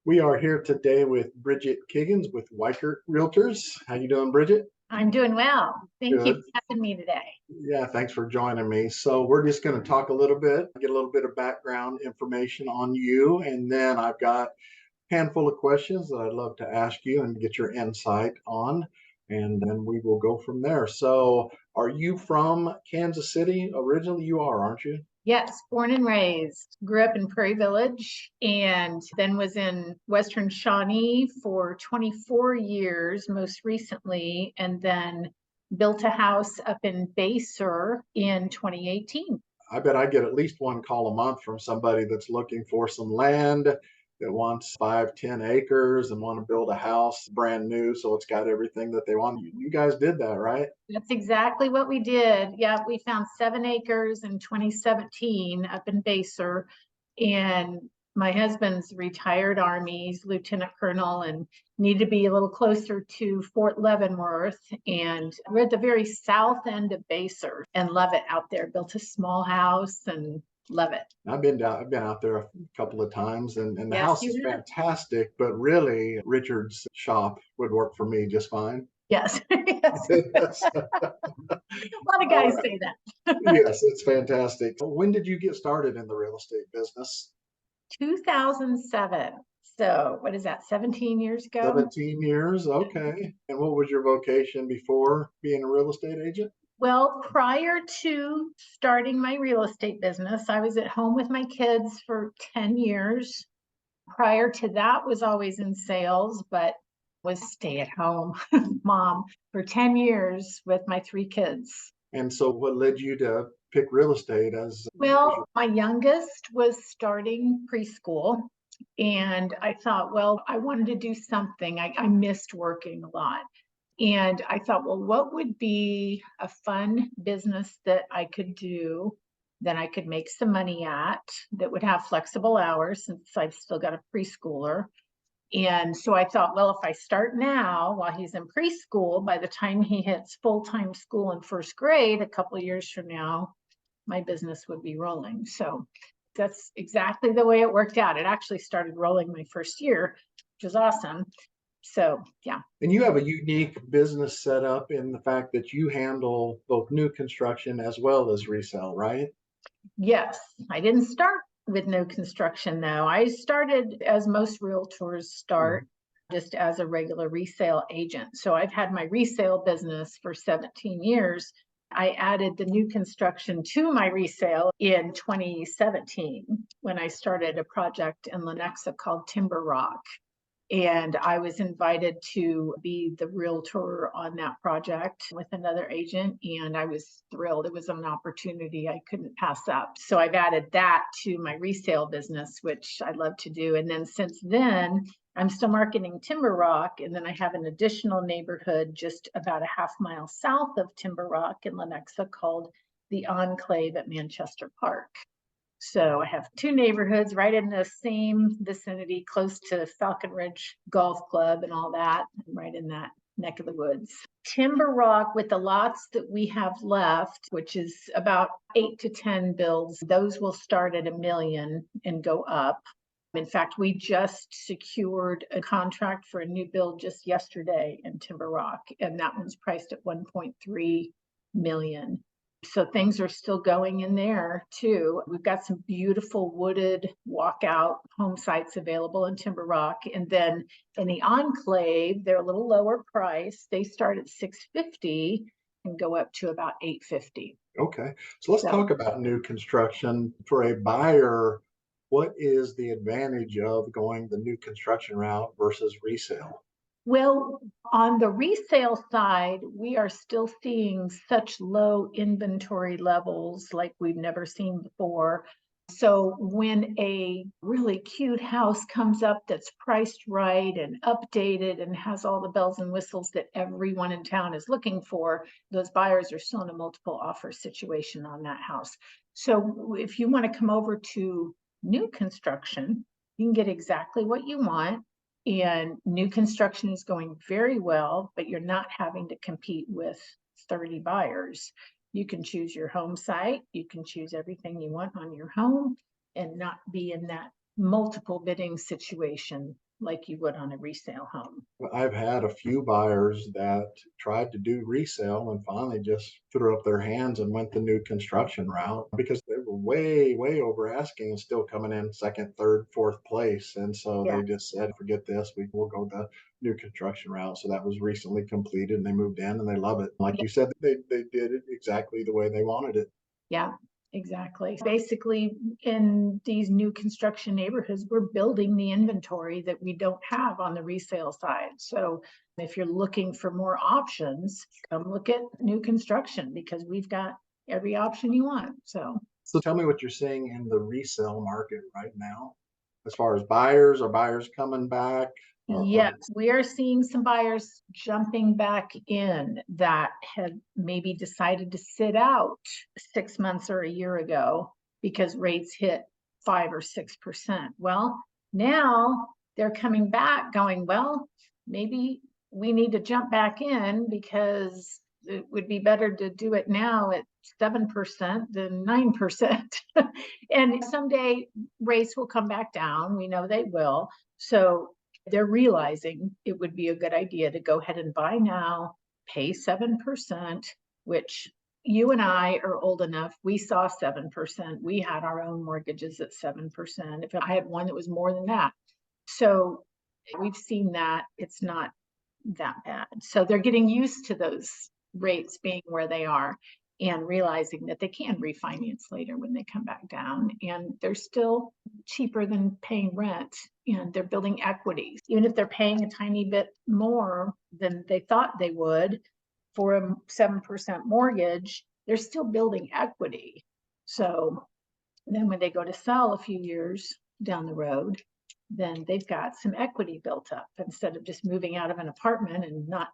We are here today with Bridget Kiggins with Weichert Realtors. How you doing, Bridget? I'm doing well. Thank you Good. for having me today. Yeah, thanks for joining me. So we're just going to talk a little bit, get a little bit of background information on you, and then I've got a handful of questions that I'd love to ask you and get your insight on, and then we will go from there. So, are you from Kansas City originally? You are, aren't you? Yes, born and raised. Grew up in Prairie Village and then was in Western Shawnee for 24 years, most recently, and then built a house up in Basur in 2018. I bet I get at least one call a month from somebody that's looking for some land that wants 5, 10 acres and want to build a house brand new. So it's got everything that they want. You guys did that, right? That's exactly what we did. Yeah, we found 7 acres in 2017 up in Basur. And my husband's retired Army, he's Lieutenant Colonel, and needed to be a little closer to Fort Leavenworth. And we're at the very south end of Basur and love it out there. Built a small house and love it. I've been out there a couple of times, and the Yes, house is you have. fantastic. But really, Richard's shop would work for me just fine. Yes, yes. A lot of All guys right. say that. Yes, it's fantastic. When did you get started in the real estate business? 2007. So what is that, 17 years ago? 17 years. Okay. And what was your vocation before being a real estate agent? Well, prior to starting my real estate business, I was at home with my kids for 10 years. Prior to that was always in sales, but was stay at home mom for 10 years with my 3 kids. And so what led you to pick real estate as Well, my youngest was starting preschool, and I thought, well, I wanted to do something. I missed working a lot. And I thought, well, what would be a fun business that I could do, that I could make some money at, that would have flexible hours since I've still got a preschooler. And so I thought, well, if I start now while he's in preschool, by the time he hits full-time school in first grade, a couple of years from now, my business would be rolling. So that's exactly the way it worked out. It actually started rolling my first year, which was awesome. So, yeah. And you have a unique business setup in the fact that you handle both new construction as well as resale, right? Yes, I didn't start with new construction though. I started as most realtors start, just as a regular resale agent. So I've had my resale business for 17 years. I added the new construction to my resale in 2017 when I started a project in Lenexa called Timber Rock. And I was invited to be the realtor on that project with another agent, and I was thrilled. It was an opportunity I couldn't pass up. So I've added that to my resale business, which I love to do. And then since then, I'm still marketing Timber Rock, and then I have an additional neighborhood just about a half-mile south of Timber Rock in Lenexa called the Enclave at Manchester Park. So I have 2 neighborhoods right in the same vicinity, close to Falcon Ridge Golf Club and all that, right in that neck of the woods. Timber Rock, with the lots that we have left, which is about 8 to 10 builds, those will start at $1 million and go up. In fact, we just secured a contract for a new build just yesterday in Timber Rock, and that one's priced at $1.3 million. So things are still going in there too. We've got some beautiful wooded walkout home sites available in Timber Rock. And then in the Enclave, they're a little lower price. They start at $650 and go up to about $850. Okay. So let's talk about new construction. For a buyer, what is the advantage of going the new construction route versus resale? Well, on the resale side, we are still seeing such low inventory levels like we've never seen before. So when a really cute house comes up that's priced right and updated and has all the bells and whistles that everyone in town is looking for, those buyers are still in a multiple offer situation on that house. So if you want to come over to new construction, you can get exactly what you want. And new construction is going very well, but you're not having to compete with 30 buyers. You can choose your home site. You can choose everything you want on your home and not be in that multiple bidding situation like you would on a resale home. I've had a few buyers that tried to do resale and finally just threw up their hands and went the new construction route because they were way, way over asking and still coming in second, third, fourth place. And so Yeah. they just said, forget this, we'll go the new construction route. So that was recently completed and they moved in and they love it. Like you said, they did it exactly the way they wanted it. Yeah, exactly. Basically, in these new construction neighborhoods, we're building the inventory that we don't have on the resale side. So if you're looking for more options, come look at new construction because we've got every option you want. So tell me what you're seeing in the resale market right now, as far as buyers. Are buyers coming back? yes, we are seeing some buyers jumping back in that had maybe decided to sit out 6 months or a year ago because rates hit 5 or 6%. Well, now they're coming back going, well, maybe we need to jump back in because it would be better to do it now at 7% than 9%. And someday rates will come back down. We know they will. So they're realizing it would be a good idea to go ahead and buy now, pay 7%, which you and I are old enough. We saw 7%. We had our own mortgages at 7%. If I had one that was more than that. So we've seen that it's not that bad. So they're getting used to those rates being where they are and realizing that they can refinance later when they come back down, and they're still cheaper than paying rent, and they're building equity. Even if they're paying a tiny bit more than they thought they would for a 7% mortgage, they're still building equity. So then when they go to sell a few years down the road, then they've got some equity built up instead of just moving out of an apartment and not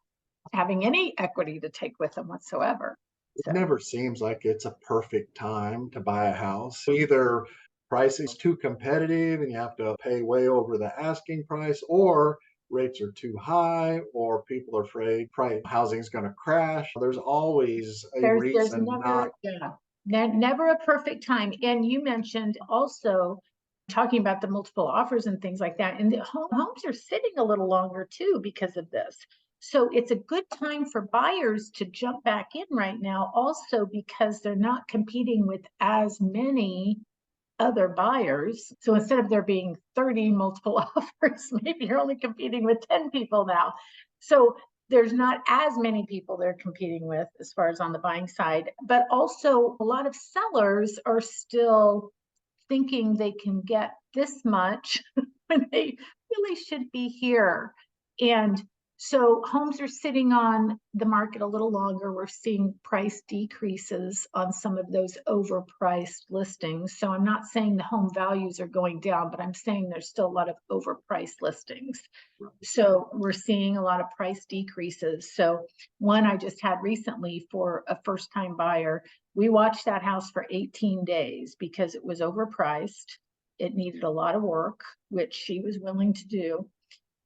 having any equity to take with them whatsoever. It never seems like it's a perfect time to buy a house. Either pricing is too competitive and you have to pay way over the asking price, or rates are too high, or people are afraid housing is going to crash. There's always a There's reason not. never a perfect time. And you mentioned also talking about the multiple offers and things like that. And the homes are sitting a little longer too because of this. So it's a good time for buyers to jump back in right now, also because they're not competing with as many other buyers. So instead of there being 30 multiple offers, maybe you're only competing with 10 people now. So there's not as many people they're competing with as far as on the buying side, but also a lot of sellers are still thinking they can get this much when they really should be here. And so homes are sitting on the market a little longer. We're seeing price decreases on some of those overpriced listings. So I'm not saying the home values are going down, but I'm saying there's still a lot of overpriced listings. So we're seeing a lot of price decreases. So one I just had recently for a first-time buyer, we watched that house for 18 days because it was overpriced. It needed a lot of work, which she was willing to do.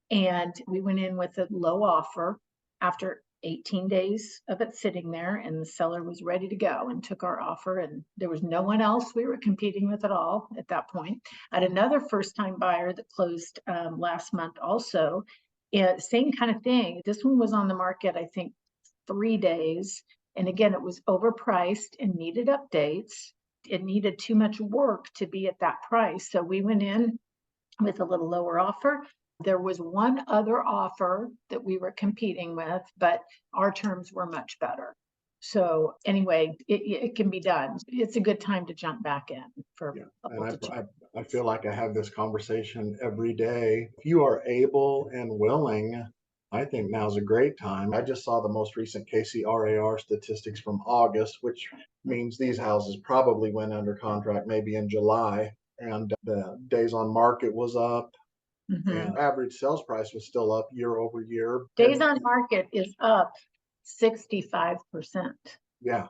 And we went in with a low offer after 18 days of it sitting there, and the seller was ready to go and took our offer. And there was no one else we were competing with at all at that point. I had another first-time buyer that closed last month also. Same kind of thing. This one was on the market, I think, 3 days. And again, it was overpriced and needed updates. It needed too much work to be at that price. So we went in with a little lower offer. There was one other offer that we were competing with, but our terms were much better. So anyway, it can be done. It's a good time to jump back in for. And I feel like I have this conversation every day. If you are able and willing, I think now's a great time. I just saw the most recent KCRAR statistics from August, which means these houses probably went under contract maybe in July, and the days on market was up. And average sales price was still up year over year. Days on market is up 65%. Yeah,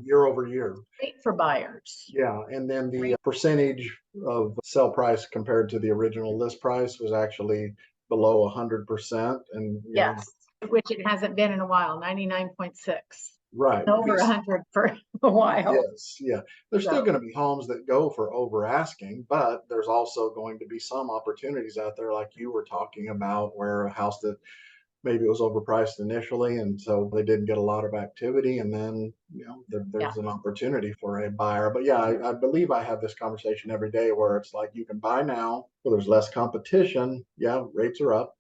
year over year. Great for buyers. Yeah, and then the percentage of sell price compared to the original list price was actually below 100%. And yes, which it hasn't been in a while, 99.6. Right. over 100 for a while. Yes, yeah. There's still So going to be homes that go for over asking, but there's also going to be some opportunities out there, like you were talking about, where a house that maybe it was overpriced initially, and so they didn't get a lot of activity, and then yeah, there's an opportunity for a buyer. But yeah, I believe I have this conversation every day where it's like you can buy now, where there's less competition. Yeah, rates are up.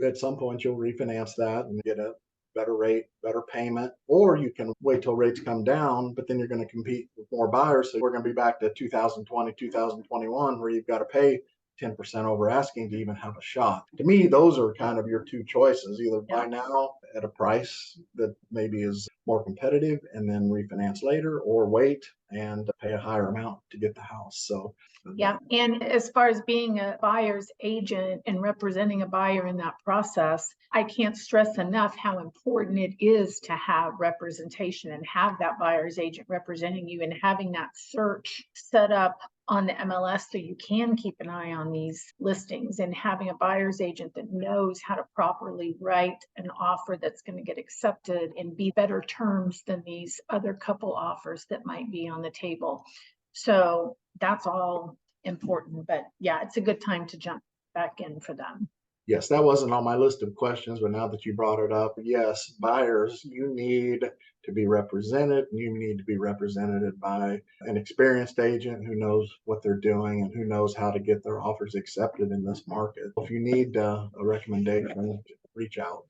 At some point you'll refinance that and get a better rate, better payment, or you can wait till rates come down, but then you're going to compete with more buyers. So we're going to be back to 2020, 2021, where you've got to pay 10% over asking to even have a shot. To me, those are kind of your two choices: either yeah. buy now at a price that maybe is more competitive and then refinance later, or wait and pay a higher amount to get the house. So Yeah. And as far as being a buyer's agent and representing a buyer in that process, I can't stress enough how important it is to have representation and have that buyer's agent representing you and having that search set up on the MLS so you can keep an eye on these listings, and having a buyer's agent that knows how to properly write an offer that's going to get accepted and be better terms than these other couple offers that might be on the table. So that's all important, but yeah, it's a good time to jump back in for them. yes, that wasn't on my list of questions, but now that you brought it up, yes, buyers, you need to be represented. You need to be represented by an experienced agent who knows what they're doing and who knows how to get their offers accepted in this market. If you need a recommendation, reach out.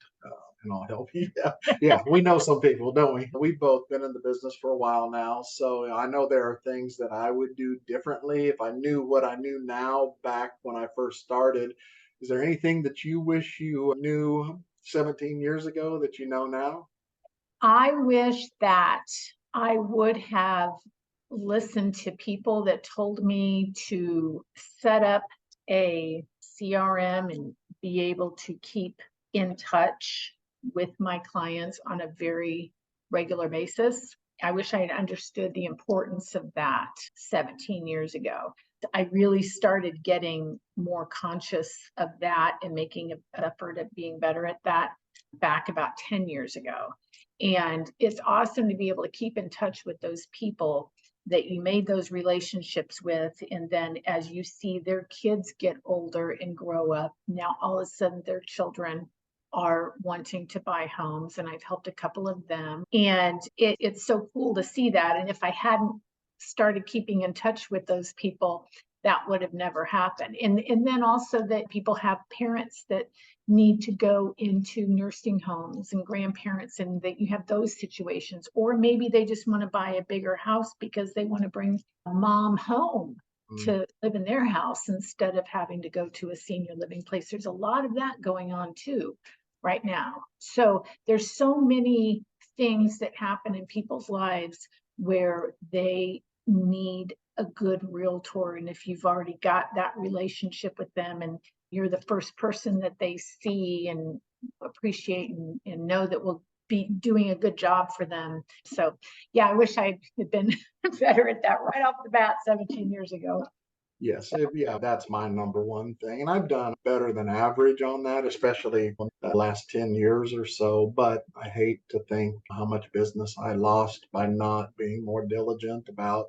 And I'll help you. Yeah, yeah, we know some people, don't we? We've both been in the business for a while now, so I know there are things that I would do differently if I knew what I knew now back when I first started. Is there anything that you wish you knew 17 years ago that you know now? I wish that I would have listened to people that told me to set up a CRM and be able to keep in touch with my clients on a very regular basis. I wish I had understood the importance of that 17 years ago. I really started getting more conscious of that and making an effort at being better at that back about 10 years ago. And it's awesome to be able to keep in touch with those people that you made those relationships with. And then as you see their kids get older and grow up, now all of a sudden their children are wanting to buy homes. And I've helped a couple of them. And it's so cool to see that. And if I hadn't started keeping in touch with those people, that would have never happened. And then also that people have parents that need to go into nursing homes and grandparents, and that you have those situations. Or maybe they just want to buy a bigger house because they want to bring mom home to live in their house instead of having to go to a senior living place. There's a lot of that going on too right now. So there's so many things that happen in people's lives where they need a good realtor. And if you've already got that relationship with them and you're the first person that they see and appreciate and know that will be doing a good job for them. So yeah, I wish I had been better at that right off the bat 17 years ago. Yes, yeah, that's my number one thing. And I've done better than average on that, especially in the last 10 years or so. But I hate to think how much business I lost by not being more diligent about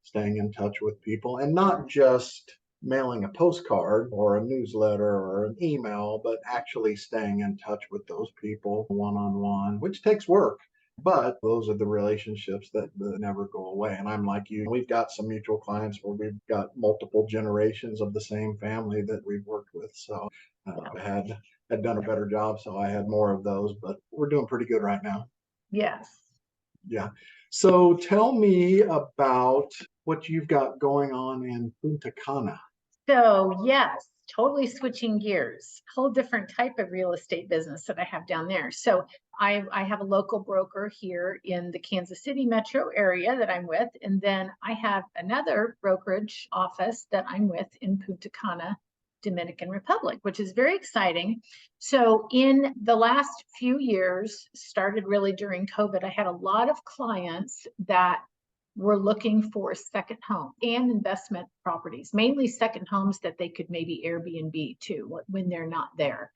staying in touch with people, and not just mailing a postcard or a newsletter or an email, but actually staying in touch with those people one on one, which takes work. But those are the relationships that never go away. And I'm like you, we've got some mutual clients where we've got multiple generations of the same family that we've worked with. So I had done a better job, so I had more of those, but we're doing pretty good right now. Yes. Yeah. So tell me about what you've got going on in Punta Cana. So yes, totally switching gears, whole different type of real estate business that I have down there. So I have a local broker here in the Kansas City metro area that I'm with. And then I have another brokerage office that I'm with in Punta Cana, Dominican Republic, which is very exciting. So in the last few years, started really during COVID, I had a lot of clients that were looking for a second home and investment properties, mainly second homes that they could maybe Airbnb too when they're not there.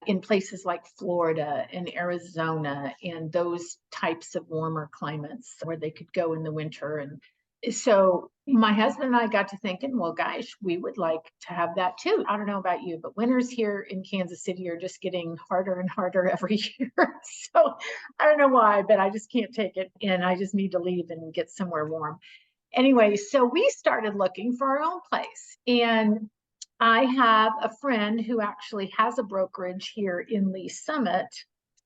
in places like Florida and Arizona and those types of warmer climates where they could go in the winter. And so my husband and I got to thinking, well, gosh, we would like to have that too. I don't know about you, but winters here in Kansas City are just getting harder and harder every year. So I don't know why, but I just can't take it. And I just need to leave and get somewhere warm. Anyway, so we started looking for our own place. And I have a friend who actually has a brokerage here in Lee Summit,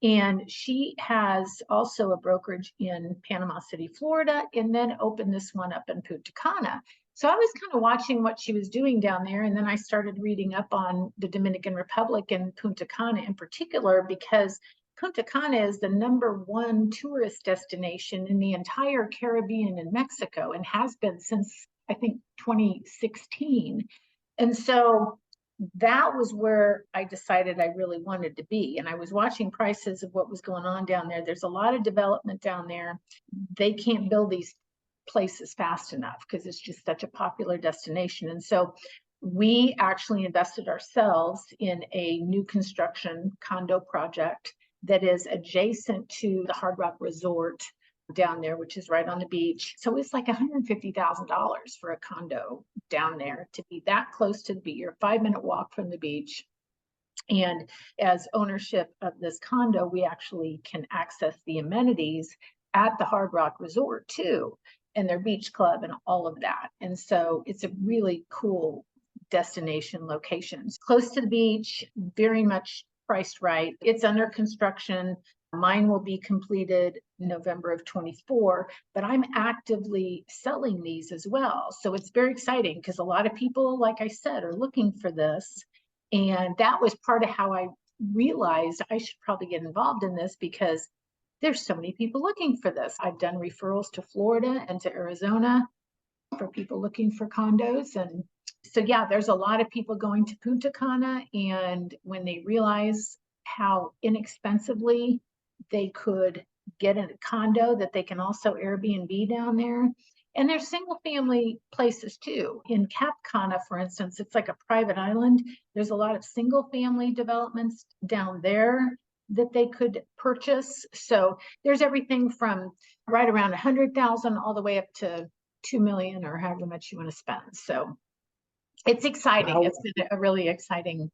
and she has also a brokerage in Panama City, Florida, and then opened this one up in Punta Cana. So I was kind of watching what she was doing down there, and then I started reading up on the Dominican Republic and Punta Cana in particular, because Punta Cana is the #1 tourist destination in the entire Caribbean and Mexico, and has been since, I think, 2016. And so that was where I decided I really wanted to be. And I was watching prices of what was going on down there. There's a lot of development down there. They can't build these places fast enough because it's just such a popular destination. And so we actually invested ourselves in a new construction condo project that is adjacent to the Hard Rock Resort down there, which is right on the beach. So it's like $150,000 for a condo down there to be that close to the beach. You're a 5-minute walk from the beach. And as ownership of this condo, we actually can access the amenities at the Hard Rock Resort too, and their beach club and all of that. And so it's a really cool destination location. It's close to the beach, very much priced right. It's under construction. Mine will be completed November of 24, but I'm actively selling these as well. So it's very exciting because a lot of people, like I said, are looking for this. And that was part of how I realized I should probably get involved in this, because there's so many people looking for this. I've done referrals to Florida and to Arizona for people looking for condos. And so, yeah, there's a lot of people going to Punta Cana, and when they realize how inexpensively they could get a condo that they can also Airbnb down there. And there's single family places too. In Cap Cana, for instance, it's like a private island. There's a lot of single family developments down there that they could purchase. So there's everything from right around 100,000 all the way up to 2 million or however much you want to spend. So it's exciting. It's been a really exciting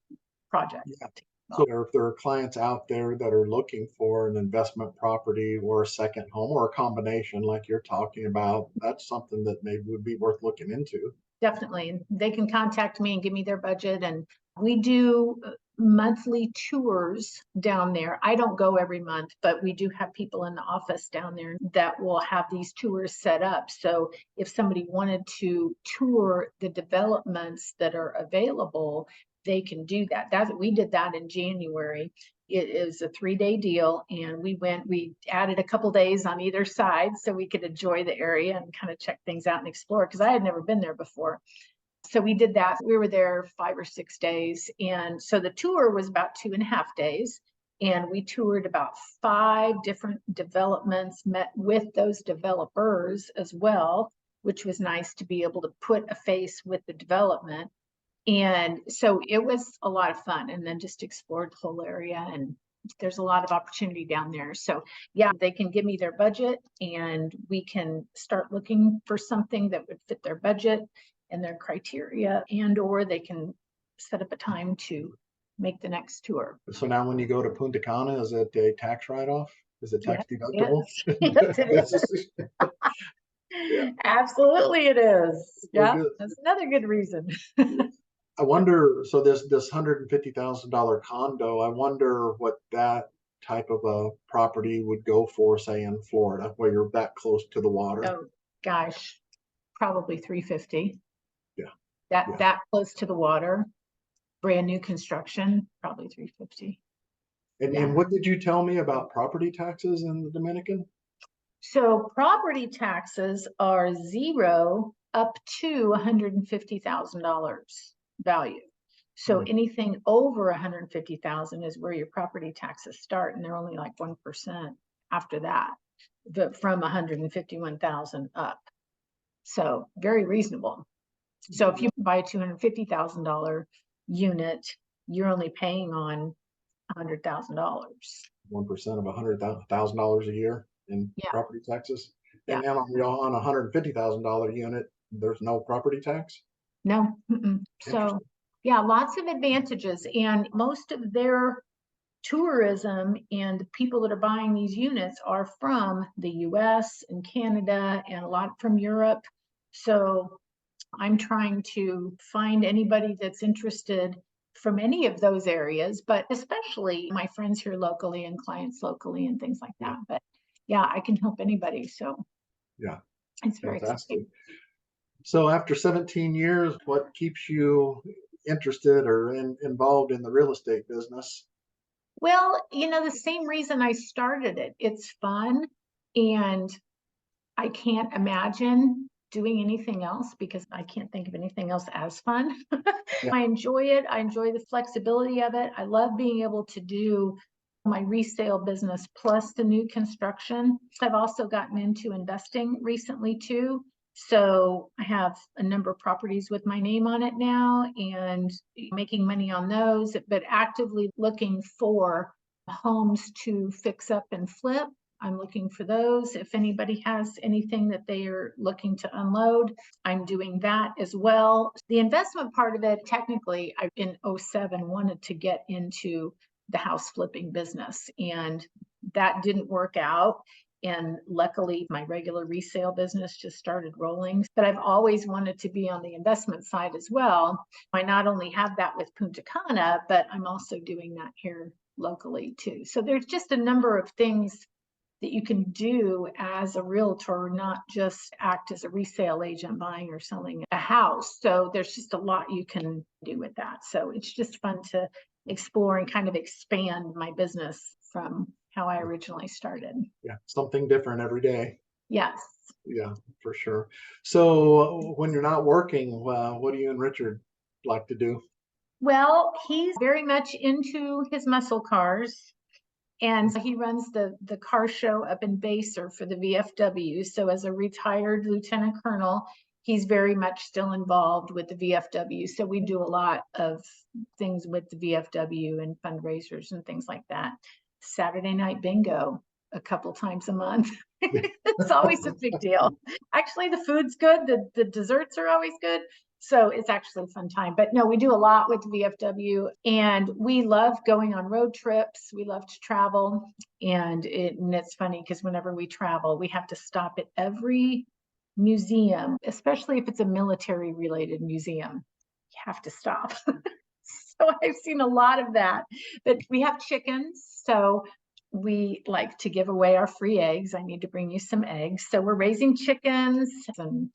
project. Yeah. So if there are clients out there that are looking for an investment property or a second home or a combination like you're talking about, that's something that maybe would be worth looking into. Definitely. They can contact me and give me their budget. And we do monthly tours down there. I don't go every month, but we do have people in the office down there that will have these tours set up. So if somebody wanted to tour the developments that are available, they can do that. We did that in January. It is a 3-day deal, and we added a couple days on either side so we could enjoy the area and kind of check things out and explore, because I had never been there before. So we did that. We were there 5 or 6 days. And so the tour was about 2.5 days. And we toured about 5 different developments, met with those developers as well, which was nice to be able to put a face with the development. And so it was a lot of fun, and then just explored the whole area, and there's a lot of opportunity down there. So yeah, they can give me their budget and we can start looking for something that would fit their budget and their criteria, and or they can set up a time to make the next tour. So now when you go to Punta Cana, is it a tax write-off? Is it tax deductible? Yes, it is. Yeah. Absolutely it is. Yeah, that's another good reason. I wonder, so this $150,000 condo, I wonder what that type of a property would go for, say in Florida, where you're that close to the water. Oh gosh, probably 350. Yeah. That close to the water, brand new construction, probably 350. And what did you tell me about property taxes in the Dominican? So property taxes are 0 up to $150,000 value. So anything over 150,000 is where your property taxes start, and they're only like 1% after that, but from 151,000 up. So very reasonable. So if you buy a $250,000 unit, you're only paying on $100,000. 1% of $100,000 a year in Yeah. property taxes. Yeah. And on a $150,000 unit, there's no property tax. No. So yeah, lots of advantages, and most of their tourism and the people that are buying these units are from the US and Canada and a lot from Europe. So I'm trying to find anybody that's interested from any of those areas, but especially my friends here locally and clients locally and things like that. But yeah, I can help anybody. So yeah, it's very fantastic. exciting. So after 17 years, what keeps you interested or involved in the real estate business? Well, the same reason I started it. It's fun, and I can't imagine doing anything else because I can't think of anything else as fun. Yeah. I enjoy it. I enjoy the flexibility of it. I love being able to do my resale business plus the new construction. I've also gotten into investing recently too. So I have a number of properties with my name on it now and making money on those, but actively looking for homes to fix up and flip. I'm looking for those. If anybody has anything that they are looking to unload, I'm doing that as well. The investment part of it, technically, I in 07 wanted to get into the house flipping business, and that didn't work out. And luckily, my regular resale business just started rolling. But I've always wanted to be on the investment side as well. I not only have that with Punta Cana, but I'm also doing that here locally too. So there's just a number of things that you can do as a realtor, not just act as a resale agent buying or selling a house. So there's just a lot you can do with that. So it's just fun to explore and kind of expand my business from how I originally started. Yeah, something different every day. Yes. Yeah, for sure. So when you're not working, what do you and Richard like to do? Well, he's very much into his muscle cars. And he runs the car show up in Baser for the VFW. So as a retired lieutenant colonel, he's very much still involved with the VFW. So we do a lot of things with the VFW and fundraisers and things like that. Saturday night bingo a couple times a month. It's always a big deal. Actually, the food's good. The desserts are always good. So it's actually a fun time. But no, we do a lot with VFW, and we love going on road trips. We love to travel. And it's funny because whenever we travel, we have to stop at every museum, especially if it's a military related museum. You have to stop. So I've seen a lot of that. But we have chickens. So we like to give away our free eggs. I need to bring you some eggs. So we're raising chickens, and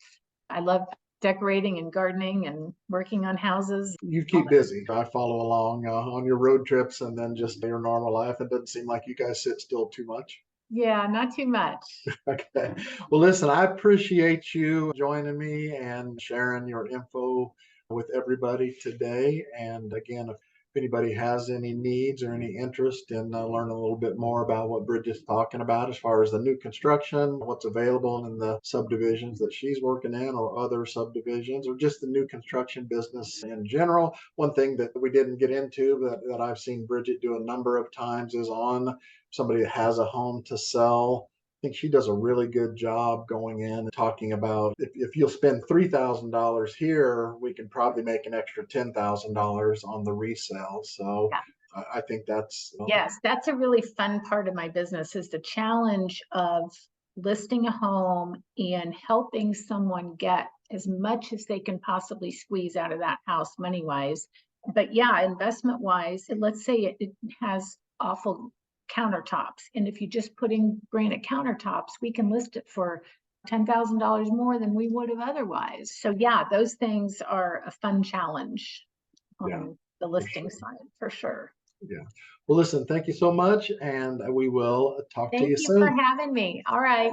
I love decorating and gardening and working on houses. You keep busy. I follow along on your road trips and then just your normal life. It doesn't seem like you guys sit still too much. Yeah, not too much. Okay. Well, listen, I appreciate you joining me and sharing your info with everybody today. And again, if anybody has any needs or any interest in learning a little bit more about what Bridget's talking about as far as the new construction, what's available in the subdivisions that she's working in or other subdivisions, or just the new construction business in general. One thing that we didn't get into that I've seen Bridget do a number of times is on somebody that has a home to sell. I think she does a really good job going in and talking about if you'll spend $3,000 here, we can probably make an extra $10,000 on the resale. So Yeah. I think that's Yes, that's a really fun part of my business is the challenge of listing a home and helping someone get as much as they can possibly squeeze out of that house money wise. But yeah, investment wise, let's say it has awful countertops. And if you just put in granite countertops, we can list it for $10,000 more than we would have otherwise. So yeah, those things are a fun challenge on the listing side for sure. Yeah. Well, listen, thank you so much, and we will talk to Thank you you for soon. having me. All right.